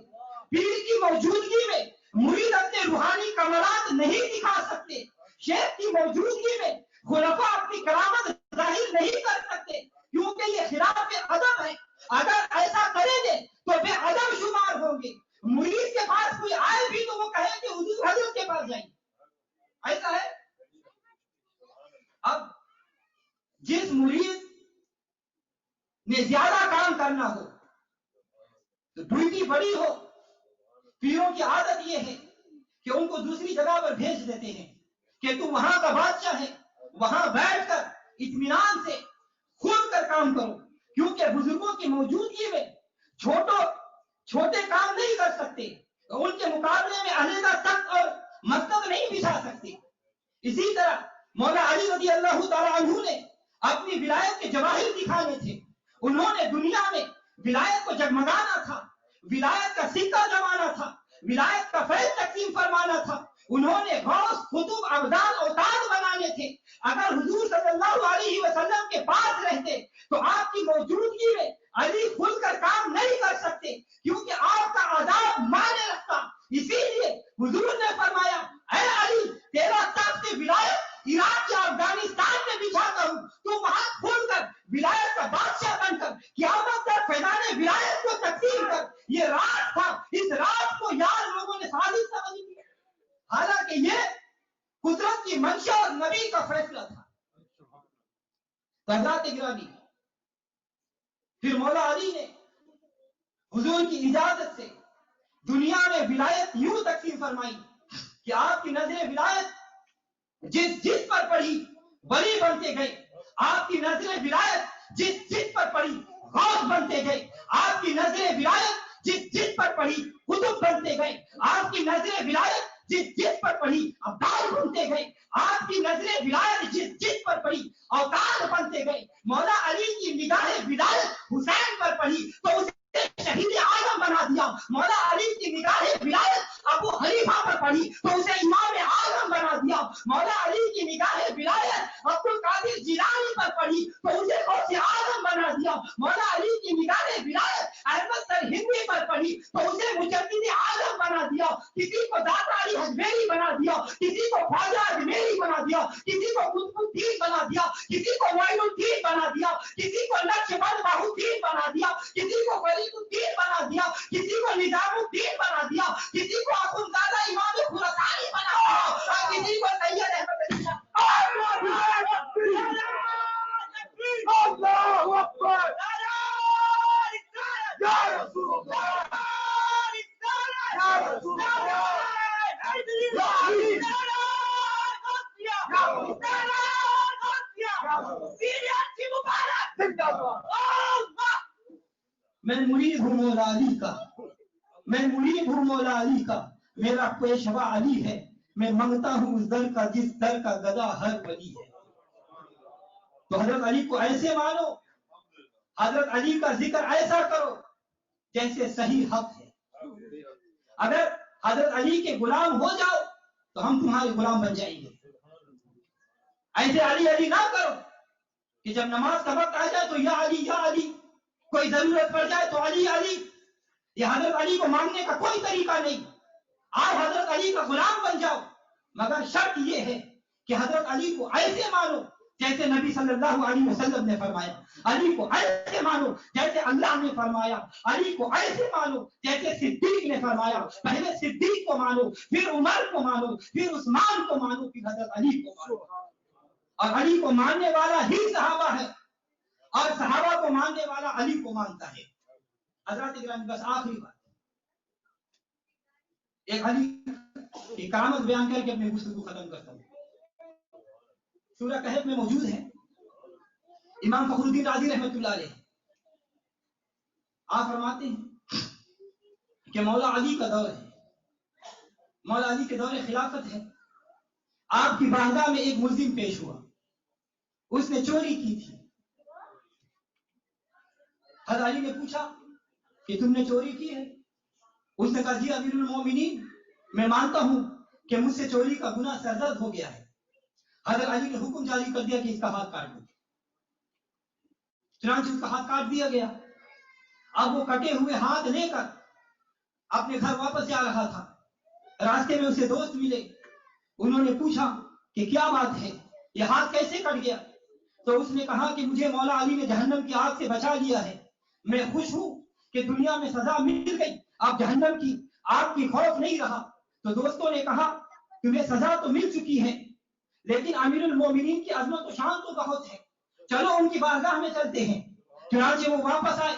پیر کی موجودگی میں مرید اپنے روحانی کمالات نہیں دکھا سکتے, شیخ کی موجودگی میں خلفاء اپنی کرامت ظاہر نہیں کر سکتے, کیونکہ یہ خلاف ادب ہے. اگر ایسا کریں گے تو بے ادب شمار ہوں گے. مرید کے پاس کوئی آئے بھی تو وہ کہے کہ حضور حضرت کے پاس جائیں, ایسا ہے. اب جس مرید نے زیادہ کام کرنا ہو تو ڈیوٹی بڑی ہو, پیروں کی عادت یہ ہے کہ ان کو دوسری جگہ پر بھیج دیتے ہیں کہ تو وہاں کا بادشاہ ہے, وہاں بیٹھ کر اطمینان سے کھل کر کام کرو, کیونکہ بزرگوں کی موجودگی میں چھوٹے کام نہیں کر سکتے, ان کے مقابلے میں علیحدہ تخت اور مکتب نہیں بچھا سکتے. اسی طرح مولا علی رضی اللہ تعالیٰ عنہ نے اپنی ولایت کے جواہر دکھانے تھے. انہوں نے دنیا میں ولایت کو جگمگانا تھا, ولایت کا سکہ جمانا تھا, ولایت کا فیض تقسیم فرمانا تھا. انہوں نے غوث, قطب, ابدال, اوتاد بنانے تھے. اگر حضور صلی اللہ علیہ وسلم کے پاس رہتے تو آپ کی موجودگی میں علی کھل کر کام نہیں کر سکتے, کیونکہ آپ کا عذاب مانے رکھتا. اسی لیے حضور نے فرمایا, اے علی تیرا تخت ولایت عراق یا افغانستان میں بچھاتا ہوں, تو وہاں کھل کر ولایت کا بادشاہ بن کر قیامت تک فیضان ولایت کو تقسیم کر. یہ راز تھا, اس راز کو یار لوگوں نے سازش سمجھ لی, حالانکہ یہ قدرت کی منشا اور نبی کا فیصلہ تھا. حضرات گرامی, پھر مولا علی نے حضور کی اجازت سے دنیا میں ولایت یوں تقسیم فرمائی کہ آپ کی نظر ولایت جس پر پڑی ولی بنتے گئے, آپ کی نظر ولایت جس پر پڑی غوث بنتے گئے, آپ کی نظر ولایت جس پر پڑی قطب بنتے گئے, آپ کی نظر ولایت جس پر پڑی ابدال بنتے گئے, آپ کی نظر ولایت جس پر پڑی اوتاد بنتے گئے. مولا علی کی نگاہ ولایت حسین پر پڑی تو اسے شہید اعظم بنا دیا. مولا علی کی نگاہ ولایت ابو حنیفہ پر پڑی تو اسے امام اعظم بنا دیا. مولا علی کی نگاہ ولایت عبد القادر جیلانی پر پڑی تو اسے غوث اعظم بنا دیا. مولا علی کی نگاہ ولایت احمد سرہندی پر پڑی تو اسے مجدد اعظم بنا دیا. کسی کو داتا علی حجویری بنا دیا, کسی کو خواجہ اجمیری بنا دیا, کسی کو قطب الدین بنا دیا, کسی کو معین الدین بنا دیا, کسی کو نقشبند بہاؤالدین بنا دیا, کسی کو فرید الدین بنا دیا, کسی کو نظام الدین بنا دیا, کسی کو اخندزادہ امام خراسانی بنا دیا, اور کسی کو سید احمد علی شاہ. اللہ اکبر, یا رسول اللہ, یا رسول اللہ, میں مرید ہوں مولا علی کا, میں مرید ہوں مولا علی کا, میرا پیشوا علی ہے, میں منگتا ہوں اس در کا جس در کا گدا ہر ولی ہے. تو حضرت علی کو ایسے مانو, حضرت علی کا ذکر ایسا کرو جیسے صحیح حق ہے. اگر حضرت علی کے غلام ہو جاؤ تو ہم تمہارے غلام بن جائیں گے. ایسے علی علی نہ کرو کہ جب نماز کا وقت آ جائے تو یا علی یا علی, کوئی ضرورت پڑ جائے تو علی علی. یہ حضرت علی کو مانگنے کا کوئی طریقہ نہیں. آپ حضرت علی کا غلام بن جاؤ, مگر شرط یہ ہے کہ حضرت علی کو ایسے مانو جیسے نبی صلی اللہ علیہ وسلم نے فرمایا, علی کو ایسے مانو جیسے اللہ نے فرمایا, علی کو ایسے مانو جیسے صدیق نے فرمایا. پہلے صدیق کو مانو, پھر عمر کو مانو, پھر عثمان کو مانو, پھر حضرت علی کو مانو. اور علی کو ماننے والا ہی صحابہ ہے اور صحابہ کو ماننے والا علی کو مانتا ہے. حضرات گرامی بس آخری بات ایک علی کی کرامت بیان کر کے اپنے گفتگو ختم کرتا ہوں. سورہ کہف میں موجود ہے امام فخر الدین رازی رحمۃ اللہ علیہ آپ فرماتے ہیں کہ مولا علی کا دور ہے, مولا علی کے دور خلافت ہے. آپ کی بارگاہ میں ایک ملزم پیش ہوا, اس نے چوری کی تھی. حضرت علی نے پوچھا کہ تم نے چوری کی ہے؟ اس نے کہا جی امیر المومنین میں مانتا ہوں کہ مجھ سے چوری کا گناہ سرزد ہو گیا ہے. حضرت علی نے حکم جاری کر دیا کہ اس کا ہاتھ کاٹ دو. چنانچہ اس کا ہاتھ کاٹ دیا گیا. اب وہ کٹے ہوئے ہاتھ لے کر اپنے گھر واپس جا رہا تھا. راستے میں اسے دوست ملے, انہوں نے پوچھا کہ کیا بات ہے, یہ ہاتھ کیسے کٹ گیا؟ تو اس نے کہا کہ مجھے مولا علی نے جہنم کی آگ سے بچا لیا ہے, میں خوش ہوں کہ دنیا میں سزا مل گئی, اب جہنم کی آگ کی خوف نہیں رہا. تو دوستوں نے کہا تمہیں سزا تو مل چکی ہے لیکن امیر المومنین کی عظمت و شان تو بہت ہے, چلو ان کی بارگاہ میں چلتے ہیں. چنانچہ وہ واپس آئے.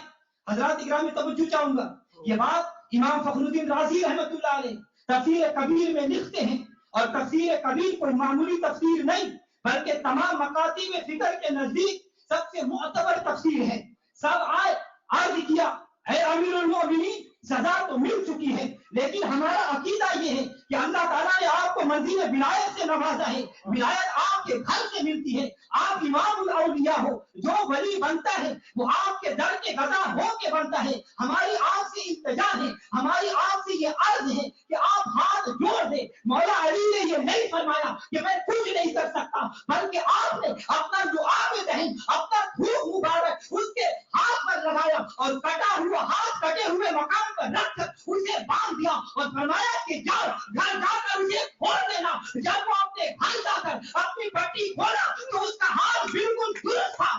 حضرات اکرام توجہ چاہوں گا, یہ بات امام فخر الدین رازی رحمۃ اللہ علیہ تفسیر کبیر میں لکھتے ہیں, اور تفسیر کبیر کوئی معمولی تفسیر نہیں بلکہ تمام مکاتب فکر کے نزدیک سب سے معتبر تفسیر ہے. سب آئے عرض کیا اے امیر المومنین سزا تو مل چکی ہے لیکن ہمارا عقیدہ یہ ہے کہ اللہ تعالیٰ نے آپ کو منزل ولایت سے نوازا ہے. ولایت آپ کے گھر سے ملتی ہے, آپ امام الاولیاء ہو, جو ولی بنتا ہے وہ آپ کے در کے غذا ہو کے بنتا ہے. ہماری آپ سے التجا ہے, ہماری آپ سے یہ عرض ہے کہ آپ ہاتھ جوڑ دیں. مولا علی نے یہ نہیں فرمایا کہ میں کچھ نہیں کر سکتا, بلکہ آپ نے اپنا جو آب دہن, اپنا تھوک مبارک اس کے ہاتھ پر لگایا اور کٹا ہوا ہاتھ کٹے ہوئے مقام پر رکھ کر اسے باندھ دیا اور فرمایا کہ جاؤ گھر جا کر اسے کھول دینا. جب وہ اپنے گھر جا کر اپنی پٹی کھولا تو اس کا ہاتھ بالکل درست تھا,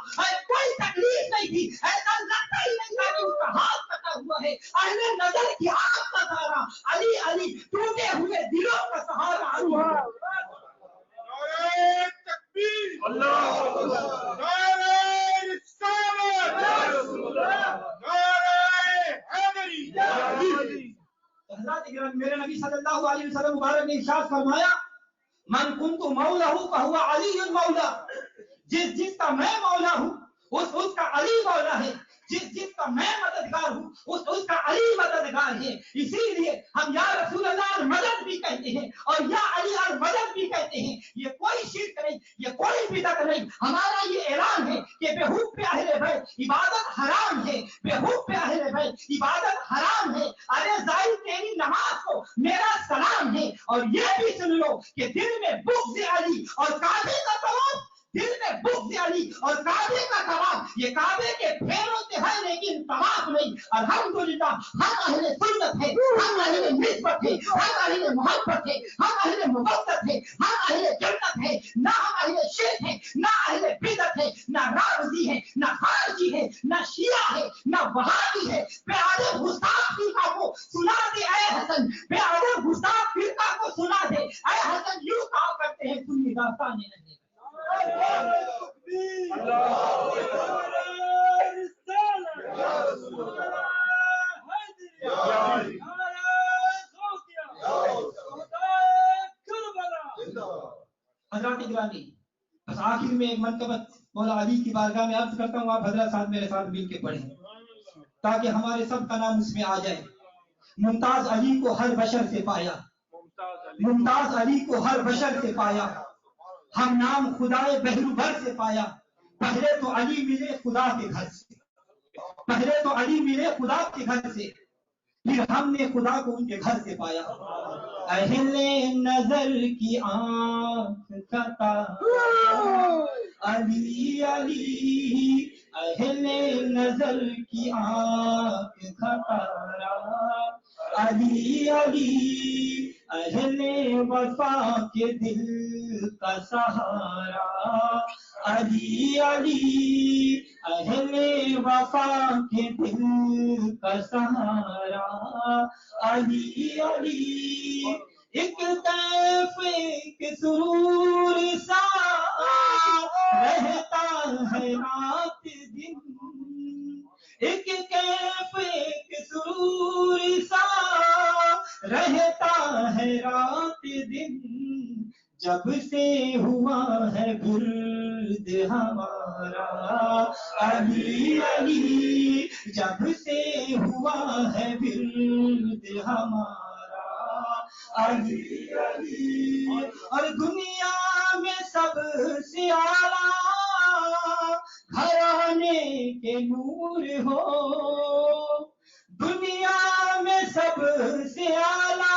کوئی تکلیف نہیں تھی, ایسا لگتا ہی نہیں تھا کہ اس کا ہاتھ کٹا ہوا ہے. اہل نظر کی آنکھ کا سہارا علی, علی ٹوٹے ہوئے دلوں کا سہارا علی. نعرہ تکبیر, اللہ اکبر, نعرہ رسالت, نعرہ حیدری. حضرات اکرام میرے نبی صلی اللہ علیہ وسلم مبارک نے ارشاد فرمایا من کنت مولا فهو علی المولا, جس کا میں مولا ہوں اس کا علی مولا ہے, جس کا میں مددگار ہوں اس کا علی مددگار ہے. اسی لیے ہم یا رسول اللہ المدد بھی کہتے ہیں اور یا علی المدد بھی کہتے ہیں. یہ کوئی شرک نہیں, یہ کوئی بدعت نہیں. ہمارا یہ اعلان ہے کہ بے حق پہ اہل بیت عبادت حرام ہے, بے حق پہ اہل بیت عبادت حرام ہے. ارے زائد تیری نماز کو میرا سلام ہے. اور یہ بھی سن لو کہ دل میں بغض علی اور کعبے کا طواف, دل میں بغض علی اور کعبے کا طواف, یہ کعبے کے پھیروں سے ہے لیکن طواف نہیں. الحمدللہ ہم اہل سنت ہے, ہم اہل نسبت ہے, ہم اہل محبت ہے, ہم اہل مودت ہے, ہم اہل جنت ہے. نہ ہم اہل شرک ہے, نہ اہل بدعت ہے, نہ رافضی ہے, نہ خارجی ہے, نہ شیعہ ہے, نہ وہابی ہے. بے ادب گستاخ فرقہ کو سنا دے اے حسن, بے ادب گستاخ فرقہ کو سنا دے اے حسن. یوں کہا کرتے ہیں سنی داستان نہیں. حضرات گرامی بس آخر میں ایک منقبت مولا علی کی بارگاہ میں عرض کرتا ہوں, آپ حضرات ساتھ میرے ساتھ مل کے پڑھیں تاکہ ہمارے سب کا نام اس میں آ جائے. ممتاز علی کو ہر بشر سے پایا, ممتاز علی کو ہر بشر سے پایا, ہم نام خدائے بہرو بھر سے پایا. پہلے تو علی ملے خدا کے گھر سے, پہلے تو علی ملے خدا کے گھر سے, پھر ہم نے خدا کو ان کے گھر سے پایا. اہل نظر کی آنکھ کا تارا علی علی, اہل نظر کی آنکھ کا تارا علی علی, اہل وفا کے دل کا سہارا علی علی, اہل وفا کے دل کا سہارا علی علی. ایک طرف ایک سرور سا رات دن، ایک کیف ایک سرور سا رہتا ہے رات دن، جب سے ہوا ہے برد ہمارا علی علی، جب سے ہوا ہے برد ہمارا علی علی، اور دنیا میں سب سے اعلیٰ گھرانے کے نور ہو، دنیا میں سب سے اعلیٰ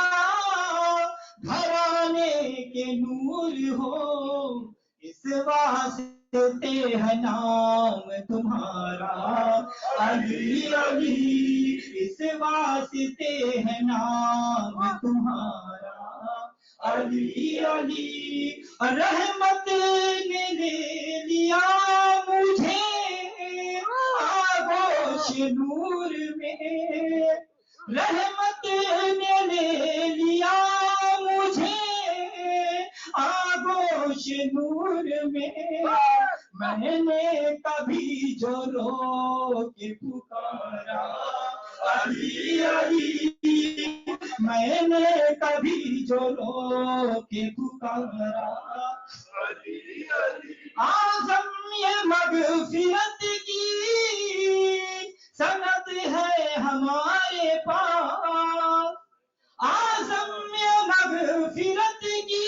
گھرانے کے نور ہو، اس واسطے ہے نام تمہارا علی علی، اس واسطے ہے نام تمہارا علی علی، رحمت نے لے لیا مجھے آغوش نور میں، رحمت نے لے لیا مجھے آغوش نور میں، میں نے کبھی جو رو کے پکارا علی علی، میں نے کبھی جو رو کے پکارا علی علی، اعظم یہ مغفرت کی سند ہے ہمارے پاس، اعظم یہ مغفرت کی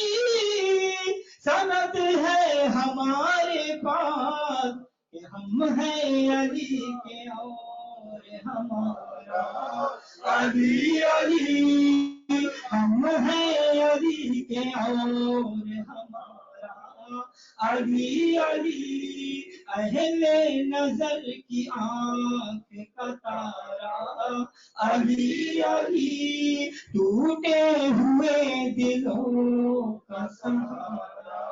سند ہے ہمارے پاس، کہ ہم ہیں علی کے اور ہمارا علی علی، ہم ہیں علی کے اور ہمارا علی علی، اہل نظر کی آنکھ کا تارا علی علی، ٹوٹے ہوئے دلوں کا سہارا